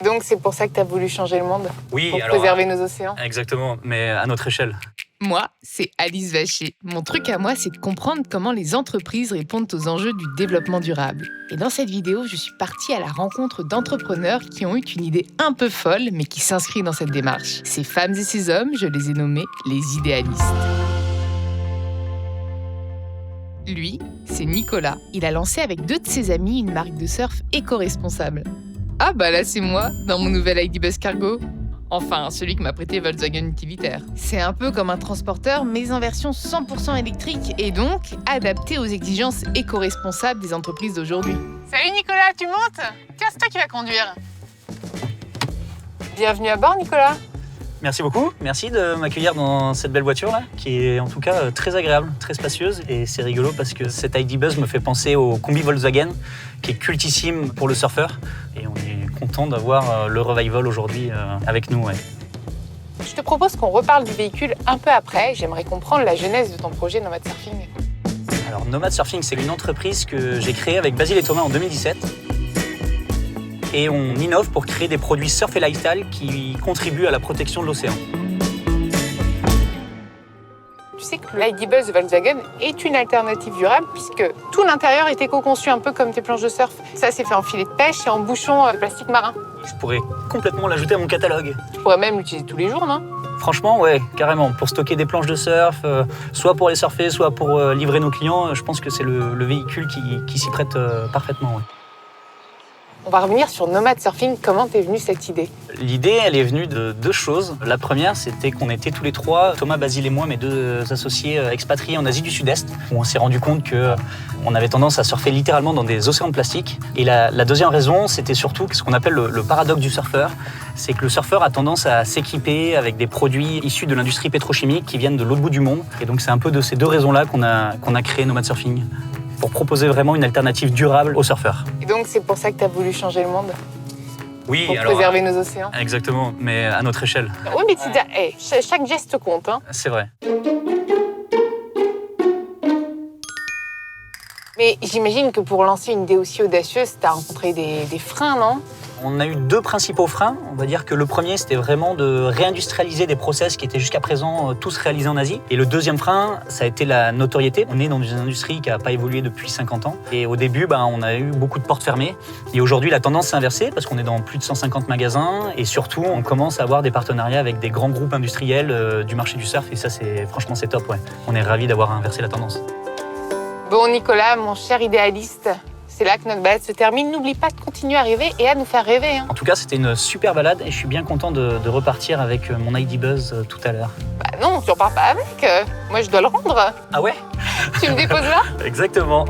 Donc c'est pour ça que tu as voulu changer le monde? Oui, pour alors, préserver nos océans? Exactement, mais à notre échelle. Moi, c'est Alice Vacher. Mon truc à moi, c'est de comprendre comment les entreprises répondent aux enjeux du développement durable. Et dans cette vidéo, je suis partie à la rencontre d'entrepreneurs qui ont eu une idée un peu folle, mais qui s'inscrit dans cette démarche. Ces femmes et ces hommes, je les ai nommés les idéalistes. Lui, c'est Nicolas. Il a lancé avec 2 de ses amis une marque de surf éco-responsable. Ah bah là, c'est moi, dans mon nouvel ID Buzz Cargo. Enfin, celui que m'a prêté Volkswagen Utilitaire. C'est un peu comme un transporteur, mais en version 100% électrique et donc adapté aux exigences éco-responsables des entreprises d'aujourd'hui. Salut Nicolas, tu montes? Tiens, c'est toi qui vas conduire. Bienvenue à bord Nicolas. Merci beaucoup, merci de m'accueillir dans cette belle voiture là, qui est en tout cas très agréable, très spacieuse, et c'est rigolo parce que cette ID Buzz me fait penser au combi Volkswagen, qui est cultissime pour le surfeur, et on est content d'avoir le revival aujourd'hui avec nous. Ouais. Je te propose qu'on reparle du véhicule un peu après. J'aimerais comprendre la genèse de ton projet Nomad Surfing. Alors Nomad Surfing, c'est une entreprise que j'ai créée avec Basile et Thomas en 2017. Et on innove pour créer des produits surf et lifestyle qui contribuent à la protection de l'océan. Tu sais que l'ID Buzz de Volkswagen est une alternative durable puisque tout l'intérieur est éco-conçu un peu comme tes planches de surf. Ça, c'est fait en filet de pêche et en bouchon de plastique marin. Je pourrais complètement l'ajouter à mon catalogue. Tu pourrais même l'utiliser tous les jours, non? Franchement, ouais, carrément. Pour stocker des planches de surf, soit pour les surfer, soit pour livrer nos clients, je pense que c'est le véhicule qui s'y prête parfaitement. Ouais. On va revenir sur Nomad Surfing. Comment t'es venue cette idée? L'idée, elle est venue de 2 choses. La première, c'était qu'on était tous les 3, Thomas, Basile et moi, mes 2 associés expatriés en Asie du Sud-Est, où on s'est rendu compte qu'on avait tendance à surfer littéralement dans des océans de plastique. Et la deuxième raison, c'était surtout ce qu'on appelle le paradoxe du surfeur. C'est que le surfeur a tendance à s'équiper avec des produits issus de l'industrie pétrochimique qui viennent de l'autre bout du monde. Et donc c'est un peu de ces 2 raisons-là qu'on a créé Nomad Surfing, pour proposer vraiment une alternative durable aux surfeurs. Et donc c'est pour ça que tu as voulu changer le monde? Oui, pour préserver nos océans? Exactement, mais à notre échelle. Oui, mais chaque geste compte. Hein. C'est vrai. Mais j'imagine que pour lancer une idée aussi audacieuse, tu as rencontré des freins, non? On a eu 2 principaux freins. On va dire que le premier, c'était vraiment de réindustrialiser des process qui étaient jusqu'à présent tous réalisés en Asie. Et le deuxième frein, ça a été la notoriété. On est dans une industrie qui n'a pas évolué depuis 50 ans. Et au début, on a eu beaucoup de portes fermées. Et aujourd'hui, la tendance s'est inversée parce qu'on est dans plus de 150 magasins. Et surtout, on commence à avoir des partenariats avec des grands groupes industriels du marché du surf. Et ça, franchement, c'est top. Ouais. On est ravis d'avoir inversé la tendance. Bon, Nicolas, mon cher idéaliste, c'est là que notre balade se termine. N'oublie pas de continuer à rêver et à nous faire rêver. Hein. En tout cas, c'était une super balade et je suis bien content de repartir avec mon ID Buzz tout à l'heure. Bah non, tu repars pas avec. Moi, je dois le rendre. Ah ouais? Tu me déposes là? Exactement.